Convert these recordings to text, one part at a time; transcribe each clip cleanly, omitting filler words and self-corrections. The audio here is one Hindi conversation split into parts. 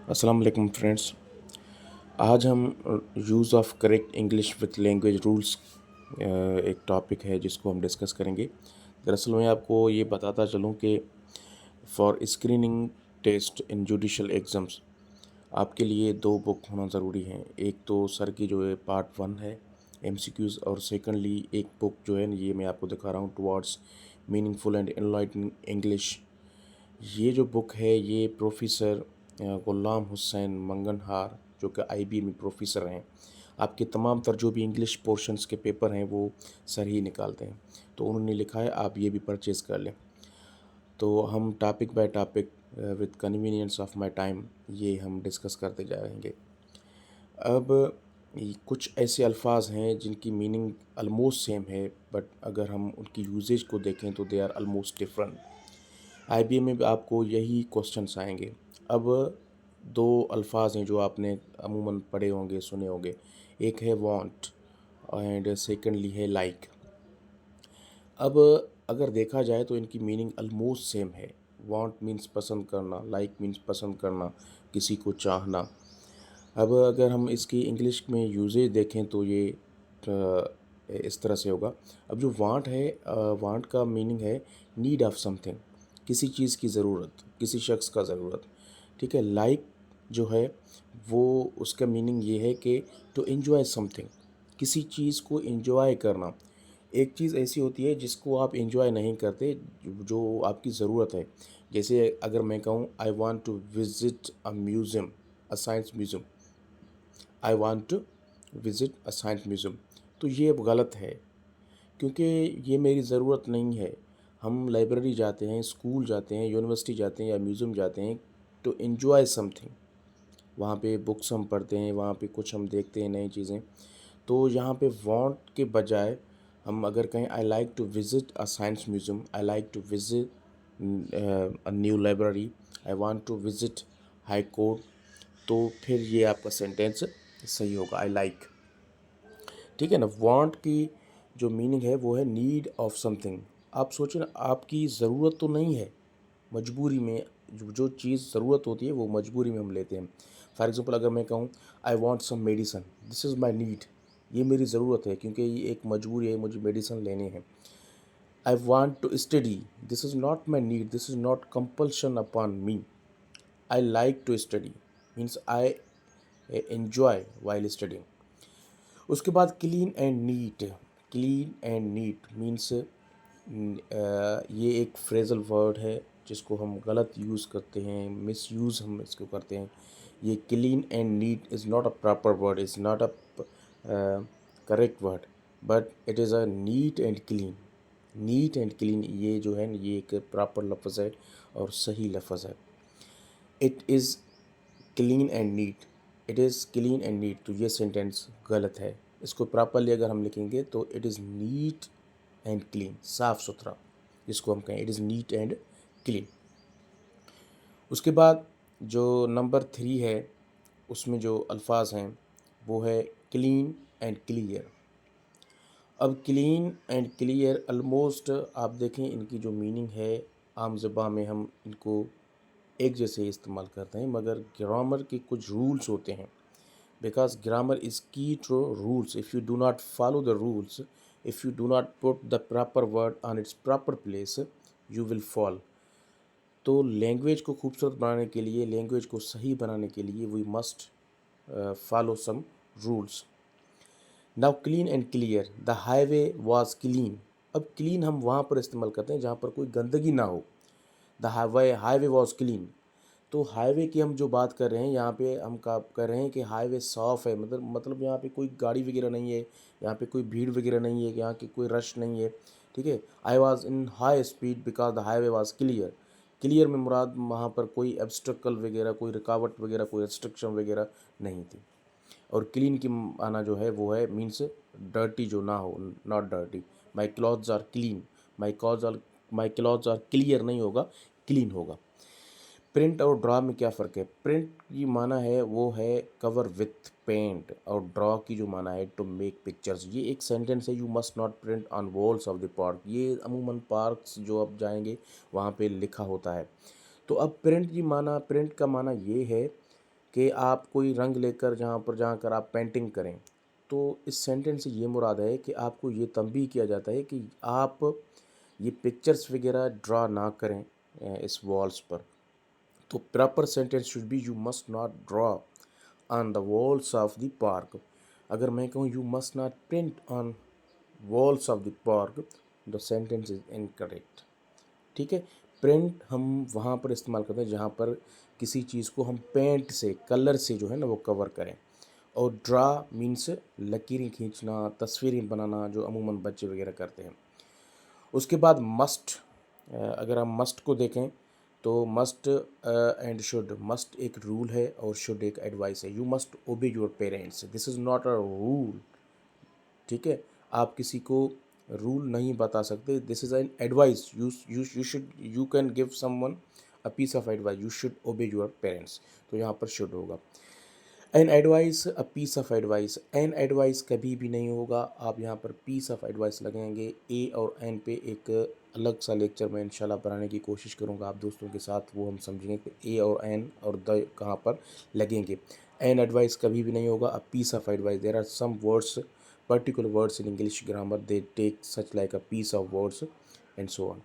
अस्सलाम वालेकुम फ्रेंड्स। आज हम use of correct English with language rules एक टॉपिक है जिसको हम डिस्कस करेंगे। दरअसल मैं आपको ये बताता चलूँ कि for screening test in judicial exams आपके लिए दो बुक होना ज़रूरी है। एक तो सर की जो है पार्ट 1 है एमसीक्यूज़, और सेकंडली एक बुक जो है ये मैं आपको दिखा रहा हूँ towards meaningful and enlightening English. ये जो बुक है ये प्रोफेसर ग़ुलाम हुसैन मंगनहार जो कि आईबी में प्रोफेसर हैं। आपके तमाम तर जो भी इंग्लिश पोर्शंस के पेपर हैं वो सर ही निकालते हैं, तो उन्होंने लिखा है आप ये भी परचेज़ कर लें। तो हम topic by topic with convenience of my time ये हम डिस्कस करते जाएंगे। अब कुछ ऐसे अल्फाज हैं जिनकी मीनिंग ऑलमोस्ट सेम है, बट अगर हम उनकी यूजेज को देखें तो they are almost different. IBM में भी आपको यही क्वेश्चंस आएंगे। अब दो अल्फाज हैं जो आपने अमूमन पढ़े होंगे, सुने होंगे। एक है वांट एंड सेकंडली है लाइक। अब अगर देखा जाए तो इनकी मीनिंग ऑलमोस्ट सेम है। वांट मीन्स पसंद करना, लाइक मीन्स पसंद करना, किसी को चाहना। अब अगर हम इसकी इंग्लिश में यूजेज देखें तो ये इस तरह से होगा। अब जो वांट है, वांट का मीनिंग है नीड ऑफ समथिंग, किसी चीज़ की ज़रूरत, किसी शख्स का ज़रूरत। ठीक है। लाइक जो है वो उसका मीनिंग ये है कि टू एन्जॉय समथिंग, किसी चीज़ को एन्जॉय करना। एक चीज़ ऐसी होती है जिसको आप एन्जॉय नहीं करते, जो आपकी ज़रूरत है। जैसे अगर मैं कहूँ I want to visit a museum, a science museum, I want to visit a science museum, तो ये अब गलत है क्योंकि ये मेरी ज़रूरत नहीं है। हम लाइब्रेरी जाते हैं, स्कूल जाते हैं, यूनिवर्सिटी जाते हैं या म्यूज़ियम जाते हैं टू एन्जॉय समथिंग। वहाँ पे बुक्स हम पढ़ते हैं, वहाँ पे कुछ हम देखते हैं नई चीज़ें। तो यहाँ पे वांट के बजाय हम अगर कहें I like to visit a science museum, I like to visit a new library, I want to visit high court, तो फिर ये आपका सेंटेंस सही होगा, आई लाइक। ठीक है ना। वांट की जो मीनिंग है वो है नीड ऑफ समथिंग। आप सोचें ना, आपकी ज़रूरत तो नहीं है, मजबूरी में जो चीज़ ज़रूरत होती है वो मजबूरी में हम लेते हैं। फॉर एग्ज़ाम्पल अगर मैं कहूँ I want some medicine, this is my need, ये मेरी ज़रूरत है क्योंकि ये एक मजबूरी है, मुझे मेडिसिन लेने हैं। I want to study, this is not my need, this is not compulsion upon me. I like to study means I enjoy while studying. उसके बाद clean and neat. Clean and neat means ये एक फ्रेजल वर्ड है जिसको हम गलत यूज़ करते हैं, मिस यूज़ हम इसको करते हैं। ये clean and neat is not a proper word, is not a correct word, but it is a neat and clean. Neat and clean ये जो है ये एक प्रॉपर लफ्ज़ है और सही लफ्ज़ है। It is clean and neat, it is clean and neat, तो ये सेंटेंस गलत है। इसको प्रॉपरली अगर हम लिखेंगे तो it is NEET and clean, साफ़ सुथरा, जिसको हम कहें it is NEET and clean. उसके बाद जो नंबर 3 है उसमें जो अल्फाज हैं वो है क्लीन एंड क्लियर। अब क्लीन एंड क्लियर ऑलमोस्ट आप देखें इनकी जो मीनिंग है आम ज़बान में हम इनको एक जैसे इस्तेमाल करते हैं, मगर ग्रामर के कुछ रूल्स होते हैं। Because grammar is key to rules, if you do not follow the rules, if you do not put the proper word on its proper place, you will fall. तो लैंग्वेज को खूबसूरत बनाने के लिए, लैंग्वेज को सही बनाने के लिए we must follow some rules. Now clean and clear, the highway was clean. अब क्लीन हम वहाँ पर इस्तेमाल करते हैं जहाँ पर कोई गंदगी ना हो। द हाईवे वॉज क्लीन, तो हाईवे की हम जो बात कर रहे हैं यहाँ पे हम का कर रहे हैं कि हाईवे साफ़ है, मतलब यहाँ पे कोई गाड़ी वगैरह नहीं है, यहाँ पे कोई भीड़ वगैरह नहीं है, यहाँ की कोई रश नहीं है। ठीक है। I was in high speed because the highway was clear. Clear में मुराद वहाँ पर कोई एब्स्ट्रकल वगैरह, कोई रुकावट वगैरह, कोई रिस्ट्रिक्शन वगैरह नहीं थी। और क्लीन की माना जो है वो है मीन्स डर्टी जो ना हो, not dirty. My clothes are clean, my clothes are clear नहीं होगा, क्लीन होगा। प्रिंट और ड्रा में क्या फ़र्क है? प्रिंट की माना है वो है कवर विथ पेंट, और ड्रा की जो माना है टू मेक पिक्चर्स। ये एक सेंटेंस है, you must not print on walls of the park. ये अमूमन पार्क्स जो आप जाएंगे वहाँ पे लिखा होता है। तो अब प्रिंट का माना ये है कि आप कोई रंग लेकर जहाँ कर आप पेंटिंग करें, तो इस सेंटेंस से ये मुराद है कि आपको ये तंबीह किया जाता है कि आप ये पिक्चर्स वगैरह ड्रा ना करें इस वॉल्स पर। तो proper sentence should be you must not draw on the walls of the park. अगर मैं कहूँ you must not print on walls of the park, the sentence is incorrect. ठीक है, प्रिंट हम वहाँ पर इस्तेमाल करते हैं जहाँ पर किसी चीज़ को हम पेंट से, कलर से जो है ना वो कवर करें। और ड्रा मीन्स लकीरें खींचना, तस्वीरें बनाना, जो अमूमन बच्चे वगैरह करते हैं। उसके बाद मस्ट, अगर हम मस्ट को देखें तो मस्ट एंड शुड, मस्ट एक रूल है और शुड एक एडवाइस है। You must obey your parents, this is not a rule. ठीक है, आप किसी को रूल नहीं बता सकते, this is an advice. You should, you can give someone a piece of advice, you should obey your parents, तो यहाँ पर शुड होगा। An advice, a piece of advice, an advice कभी भी नहीं होगा, आप यहाँ पर पीस ऑफ एडवाइस लगेंगे। ए और एन पे एक अलग सा लेक्चर मैं इंशाल्लाह बनाने की कोशिश करूँगा आप दोस्तों के साथ, वो हम समझेंगे कि ए और एन और द कहाँ पर लगेंगे। एन एडवाइस कभी भी नहीं होगा, a piece of advice, there are some words, particular words in English grammar, they take such like a piece of words and so on.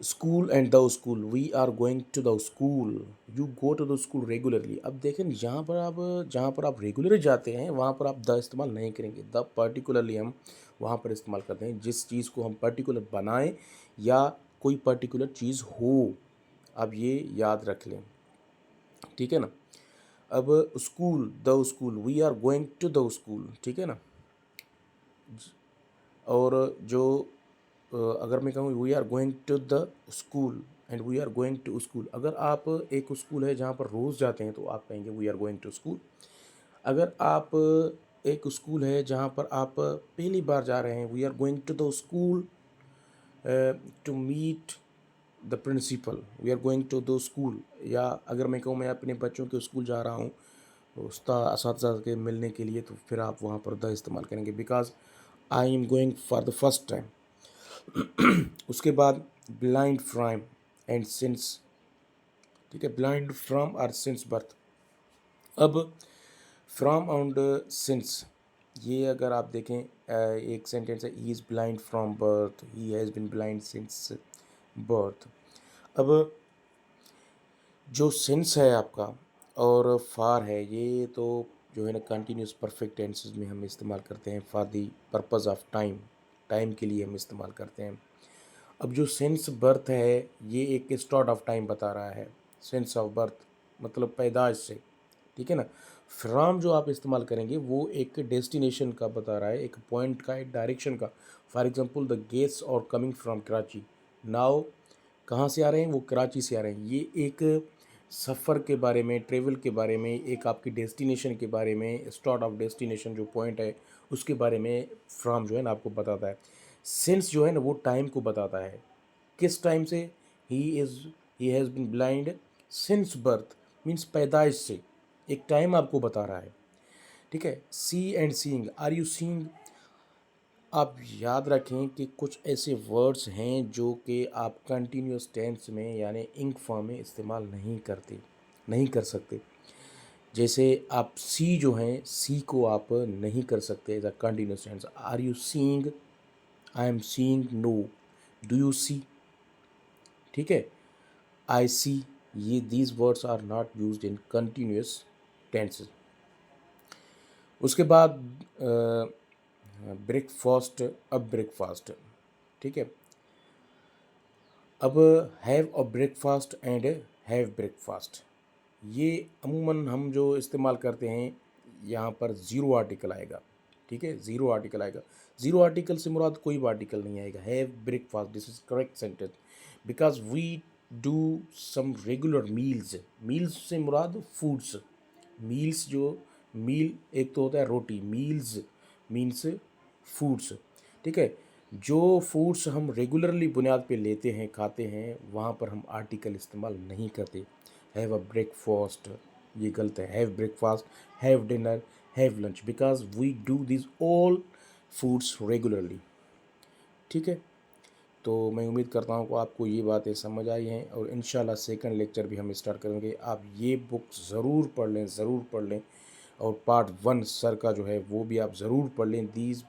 School and the school, we are going to the school, you go to the school regularly. अब देखें जहाँ पर आप रेगुलर जाते हैं वहाँ पर आप द इस्तेमाल नहीं करेंगे। द पर्टिकुलरली हम वहाँ पर इस्तेमाल करते हैं जिस चीज़ को हम पर्टिकुलर बनाएं या कोई पर्टिकुलर चीज़ हो। अब ये याद रख लें, ठीक है ना। अब school, the school, we are going to the school, ठीक है ना। और जो अगर मैं कहूँ we are going to the school and we are going to school, अगर आप एक स्कूल है जहाँ पर रोज़ जाते हैं तो आप कहेंगे we are going to school. अगर आप एक स्कूल है जहाँ पर आप पहली बार जा रहे हैं, we are going to the school to meet the principal, we are going to the school. या अगर मैं कहूँ मैं अपने बच्चों के स्कूल जा रहा हूँ उस्ताद के मिलने के लिए, तो फिर आप वहाँ पर द इस्तेमाल करेंगे, because I am going for the first time. उसके बाद ब्लाइंड फ्रॉम एंड सिंस, ठीक है, ब्लाइंड फ्रॉम और सिंस बर्थ। अब फ्रॉम एंड सिंस, ये अगर आप देखें एक सेंटेंस है, he is blind from birth, he has been blind since birth. अब जो सिंस है आपका और फार है, ये तो जो है ना कंटिन्यूस परफेक्ट टेंसेस में हम इस्तेमाल करते हैं for the purpose of time, time के लिए हम इस्तेमाल करते हैं। अब जो सेंस बर्थ है ये एक स्टार्ट ऑफ टाइम बता रहा है, सेंस ऑफ बर्थ मतलब पैदाइश से, ठीक है ना। फ्रॉम जो आप इस्तेमाल करेंगे वो एक डेस्टिनेशन का बता रहा है, एक पॉइंट का, एक डायरेक्शन का। फॉर एग्जांपल द गेट्स और कमिंग फ्रॉम कराची, नाउ कहाँ से आ रहे हैं, वो कराची से आ रहे हैं। ये एक सफ़र के बारे में, ट्रेवल के बारे में, एक आपकी डेस्टिनेशन के बारे में, स्टार्ट ऑफ डेस्टिनेशन जो पॉइंट है उसके बारे में फ्रॉम जो है ना आपको बताता है। सिंस जो है ना वो टाइम को बताता है, किस टाइम से, he has been blind since birth means पैदाइश से, एक टाइम आपको बता रहा है, ठीक है। See and seeing, are you seeing, आप याद रखें कि कुछ ऐसे वर्ड्स हैं जो कि आप कंटिन्यूस टेंस में यानी इंक फॉर्म में इस्तेमाल नहीं कर सकते। जैसे आप सी जो हैं, सी को आप नहीं कर सकते as a continuous tense. Are you seeing, I am seeing, no, do you see, ठीक है, आई सी, ये these words are not used in continuous tenses. उसके बाद ब्रेकफास्ट, अब ब्रेकफास्ट, ठीक है। अब have a breakfast and have breakfast, ये अमूमन हम जो इस्तेमाल करते हैं यहाँ पर ज़ीरो आर्टिकल आएगा, ठीक है, ज़ीरो आर्टिकल आएगा। ज़ीरो आर्टिकल से मुराद कोई भी आर्टिकल नहीं आएगा। Have breakfast, this is correct sentence because we do some regular meals, meals से मुराद फूड्स, मील्स जो मील एक तो होता है रोटी, मील्स मीन्स फूड्स, ठीक है। जो फूड्स हम रेगुलरली बुनियाद पे लेते हैं, खाते हैं, वहाँ पर हम आर्टिकल इस्तेमाल नहीं करते। हैव अ ब्रेकफास्ट, ये गलत है। Have breakfast, have dinner, have lunch, because we do this all foods regularly, ठीक है। तो मैं उम्मीद करता हूँ कि आपको ये बातें समझ आई हैं और इंशाल्लाह सेकंड लेक्चर भी हम स्टार्ट करेंगे। आप ये बुक ज़रूर पढ़ लें, ज़रूर पढ़ लें। और पार्ट 1 सर का जो है वो भी आप ज़रूर पढ़ लें। दीज